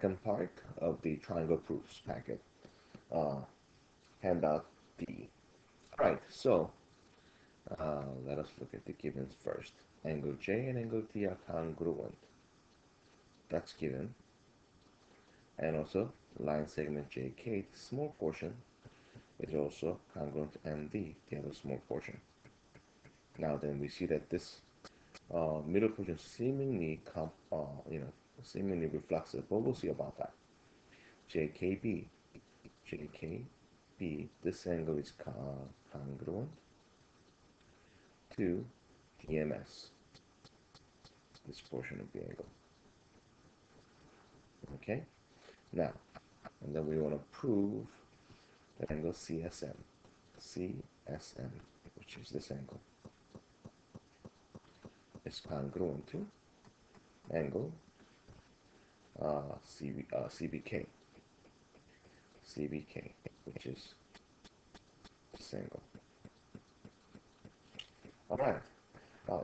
second part of the triangle proofs packet, uh, handout D. All right, so let us look at the givens first. Angle J and angle T are congruent. That's given. And also, line segment JK, the small portion, is also congruent to MD, the other small portion. Now then, we see that this middle portion seemingly, seemingly reflexive, but we'll see about that. JKB, JKB, this angle is congruent to DMS, this portion of the angle. Okay, now, and then we want to prove that angle CSM, which is this angle, is congruent to angle CBK, which is this angle. All right.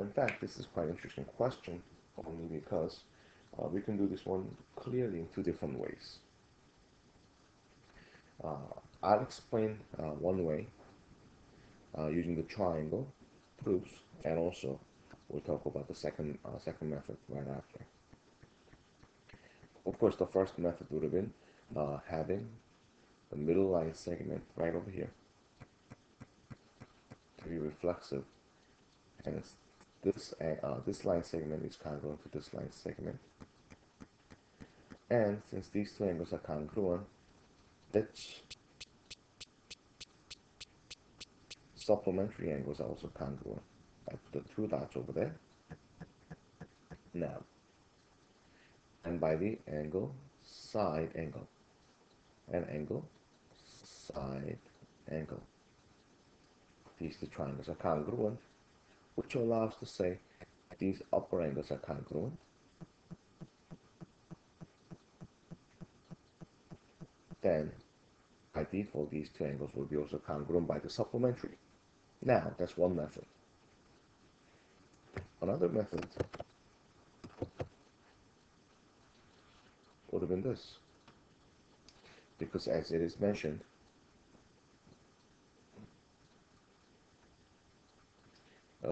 In fact, this is quite an interesting question, only because we can do this one clearly in two different ways. I'll explain one way using the triangle proofs, and also we'll talk about the second method right after. Of course, the first method would have been having the middle line segment right over here to be reflexive, and this line segment is congruent to this line segment. And since these two angles are congruent, its supplementary angles are also congruent. I put the two dots over there. Now, and by the angle, side angle, and angle, side angle. These two triangles are congruent, which allows us to say these upper angles are congruent. Then, by default, these two angles will be also congruent by the supplementary. Now, that's one method. Another method would have been this, because as it is mentioned,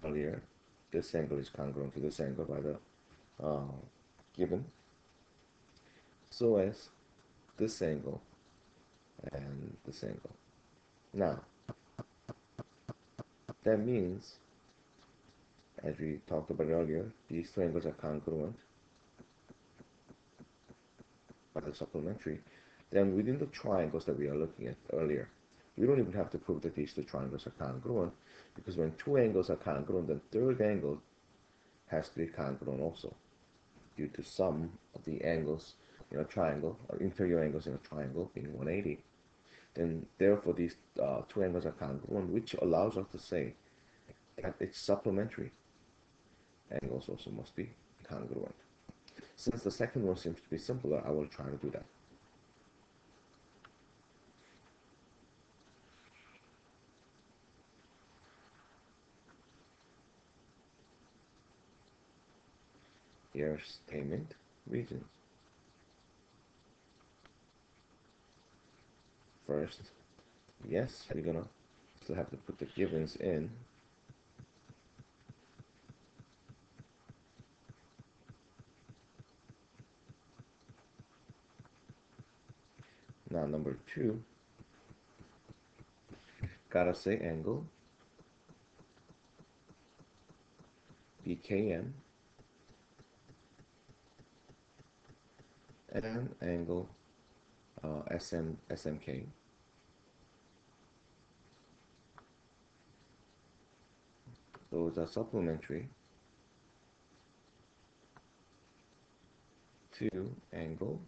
earlier, this angle is congruent to this angle by the given, so as this angle and this angle. Now, that means, as we talked about earlier, these two angles are congruent by the supplementary. Then within the triangles that we are looking at earlier, we don't even have to prove that these two triangles are congruent, because when two angles are congruent, the third angle has to be congruent also, due to sum of the angles in a triangle, or interior angles in a triangle being 180. Then therefore these two angles are congruent, which allows us to say that its supplementary angles also must be congruent. Since the second one seems to be simpler, I will try to do that. Here's statement reasons. First, yes, we're gonna still have to put the givens in. Now number two, gotta say angle BKM and angle SMK. Those are supplementary to angle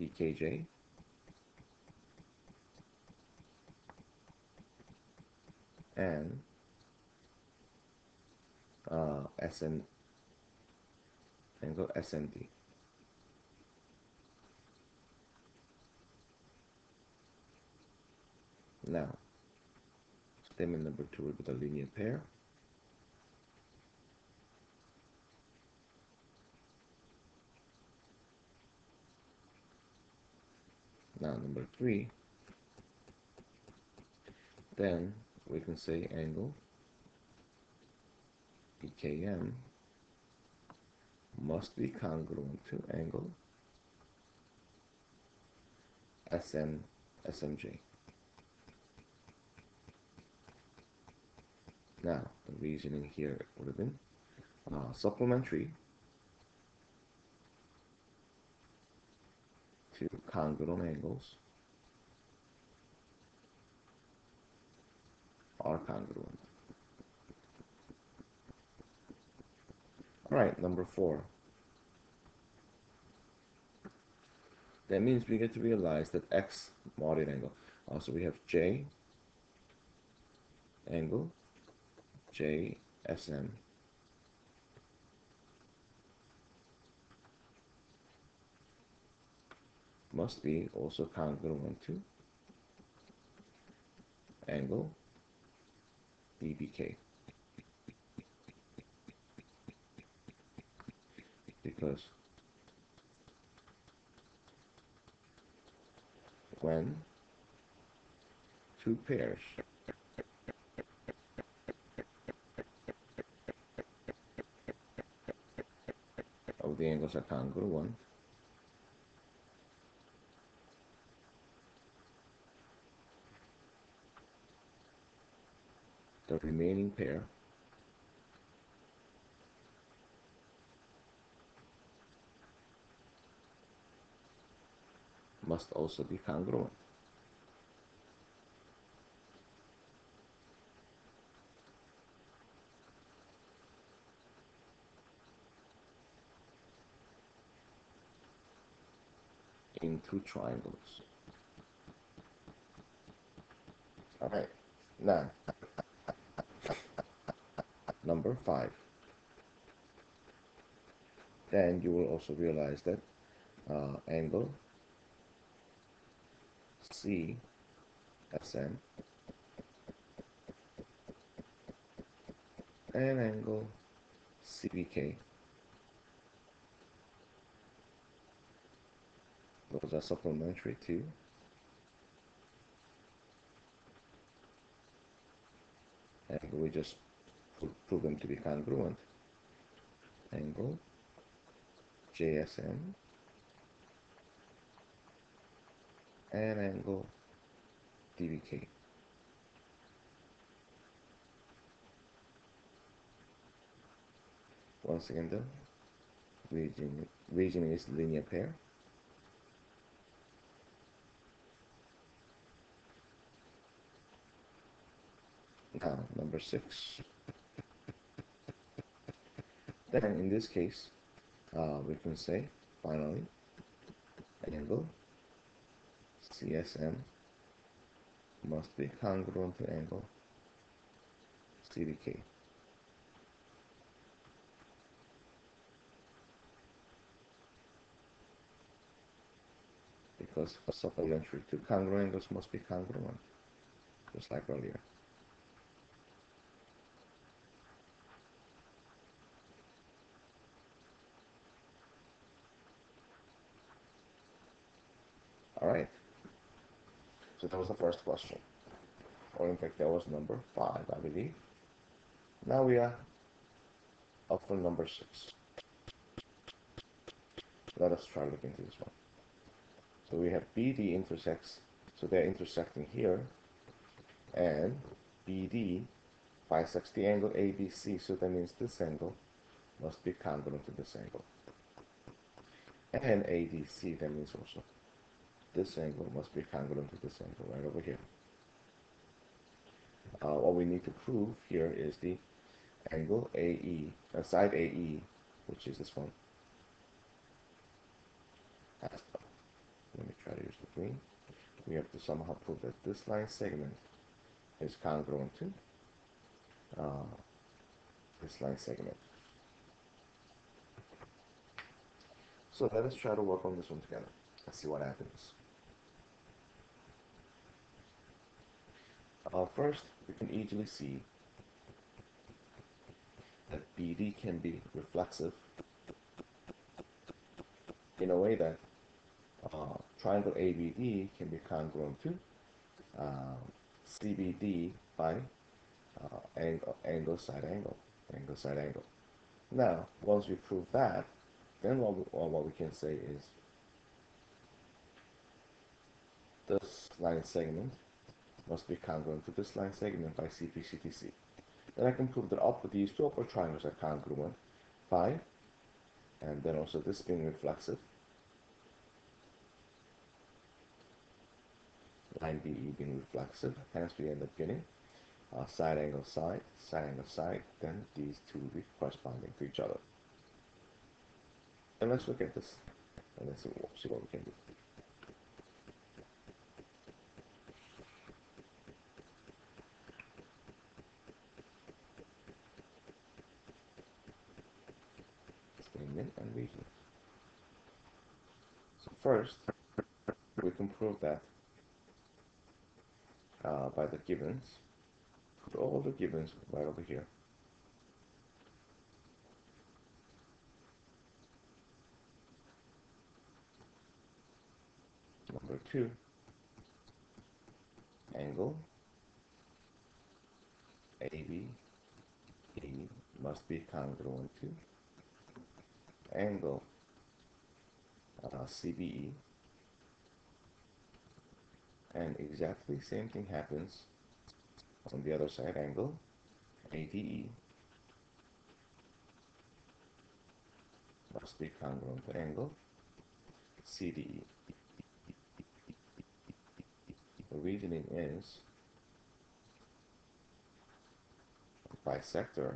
BKJ and angle SMD. Now, statement number two will be the linear pair. Now number 3, then we can say angle EKM must be congruent to angle SMJ. Now, the reasoning here would have been supplementary to congruent angles are congruent. All right, number 4. That means we get to realize that X modded angle. Also, we have J angle, JSM must be also congruent to angle DBK, because when two pairs of the angles are congruent, the remaining pair must also be congruent. In two triangles. All right, now number 5. Then you will also realize that angle CSM and angle CBK, those are supplementary to angle. We just prove them to be congruent. Angle JSM and angle DBK. Once again, the region is linear pair. Now, number 6. Then, in this case, we can say, finally, angle CSM must be congruent to angle CBK. Because supplementary to congruent angles must be congruent, just like earlier. All right. So that was the first question. Or in fact, that was number 5, I believe. Now we are up for number 6. Let us try looking into this one. So we have BD intersects, so they're intersecting here, and BD bisects the angle ABC, so that means this angle must be congruent to this angle. And ADC, that means also this angle must be congruent to this angle right over here. What we need to prove here is the angle AE, side AE, which is this one. Let me try to use the green. We have to somehow prove that this line segment is congruent to this line segment. So let us try to work on this one together. Let's see what happens. First, we can easily see that BD can be reflexive in a way that Triangle ABD can be congruent to uh, CBD by angle, side angle, angle, side angle. Now, once we prove that, then what we can say is this line segment must be congruent to this line segment by cpctc. Then I can prove that these two upper triangles are congruent by, and then also this being reflexive, line BE being reflexive, hence we end up getting side angle side, side angle side, then these two will be corresponding to each other. And let's look at this, and let's see what we can do. Statement and reason. So first, we can prove that by the givens. Put all the givens right over here. Number 2, angle AB must be congruent to angle CBE, and exactly same thing happens on the other side. Angle ADE must be congruent to angle CDE. The reasoning is bisector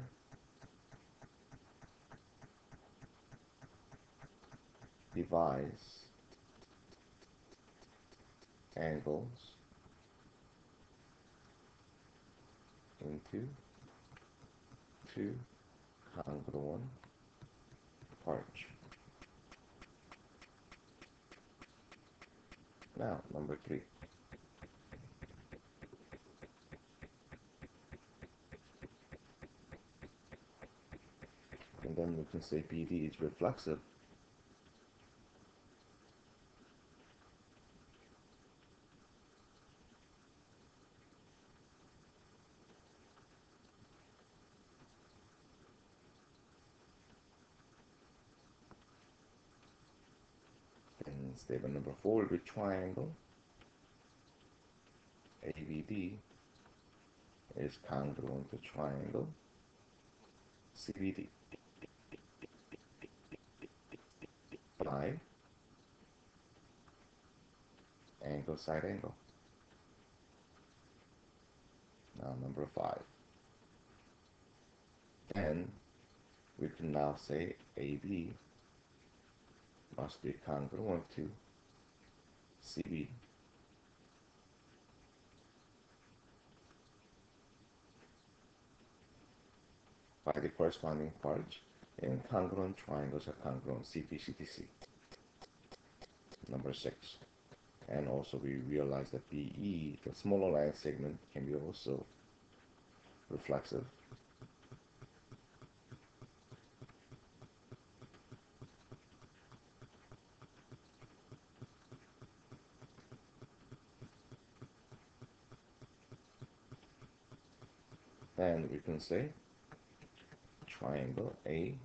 divides angles into two congruent parts. Now, number 3. And then we can say BD is reflexive. And statement number 4 will be triangle ABD is congruent to triangle CBD by angle side angle. Now number 5. Then we can now say AB must be congruent to CB by the corresponding parts, and congruent triangles are congruent cpctc. Number 6. And also we realize that BE, the smaller line segment, can be also reflexive. Then we can say triangle ABE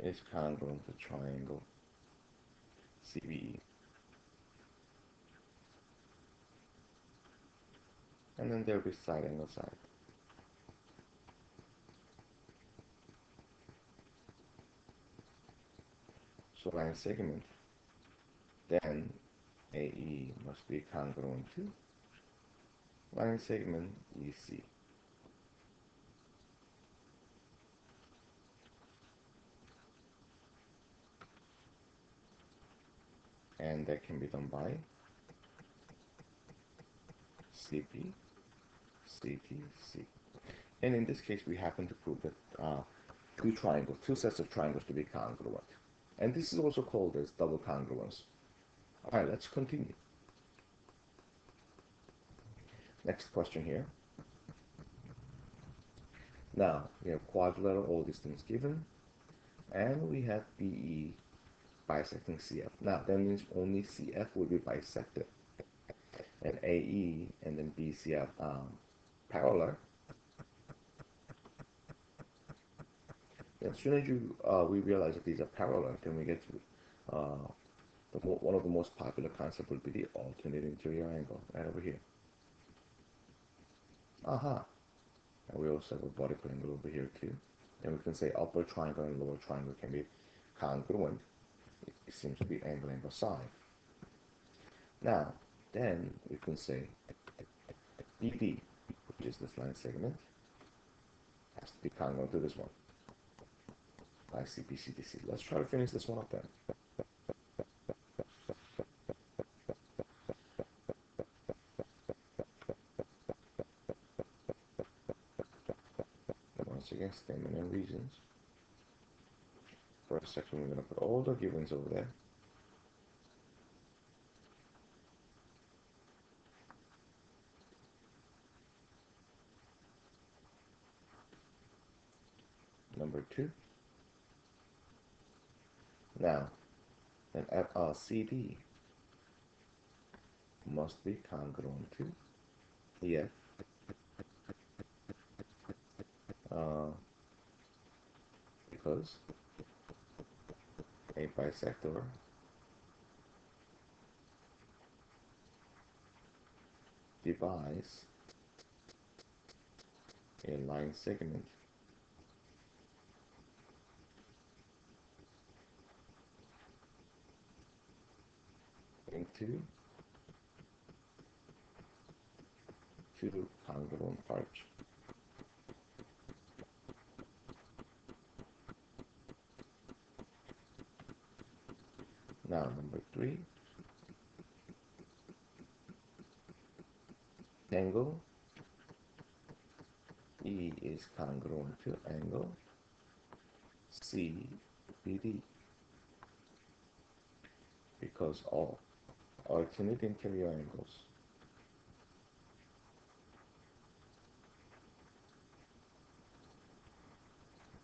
is congruent to triangle CBE. And then there will be side angle side. So line segment, then AE must be congruent to line segment EC. And that can be done by CP, CTC. And in this case, we happen to prove that two sets of triangles to be congruent. And this is also called as double congruence. All right, let's continue. Next question here. Now, we have quadrilateral, all these things given. And we have BE bisecting CF. Now, that means only CF will be bisected. And AE and then BCF parallel. As soon as we realize that these are parallel, then we get to one of the most popular concepts would be the alternate interior angle, right over here. Aha. And we also have a vertical angle over here too. And we can say upper triangle and lower triangle can be congruent. It seems to be angle, angle, side. Now, then we can say BD, which is this line segment, has to be congruent to this one by cpctc. Let's try to finish this one up then. Once again, statement and reasons. First section, we're going to put all the givens over there. Number 2. Now, then CD must be congruent to EF because a bisector divides a line segment into two congruent parts. Now, number 3, angle E is congruent to angle CBD because all alternate interior angles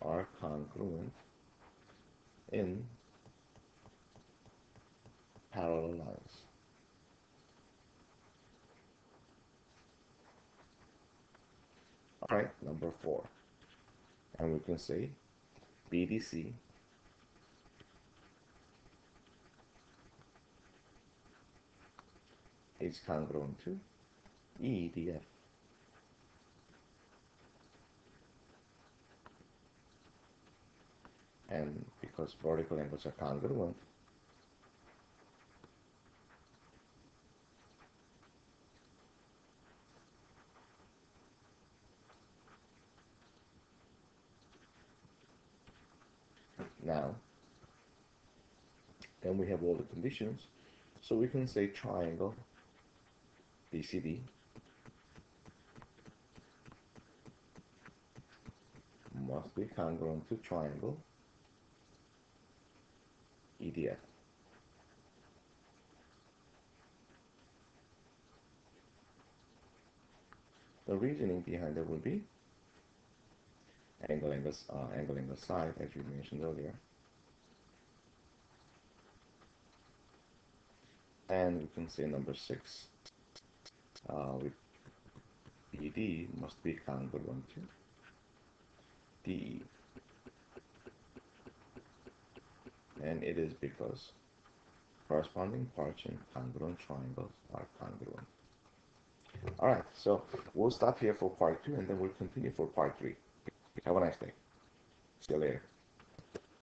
are congruent in parallel lines. All right, number 4. And we can say BDC is congruent to EDF. And because vertical angles are congruent, now, then we have all the conditions. So we can say triangle BCD must be congruent to triangle EDF. The reasoning behind it would be angle, angle, side, as we mentioned earlier. And we can say number 6, with BD must be congruent to DE. And it is because corresponding parts in congruent triangles are congruent. All right, so we'll stop here for part 2 and then we'll continue for part 3. Have a nice day. See you later.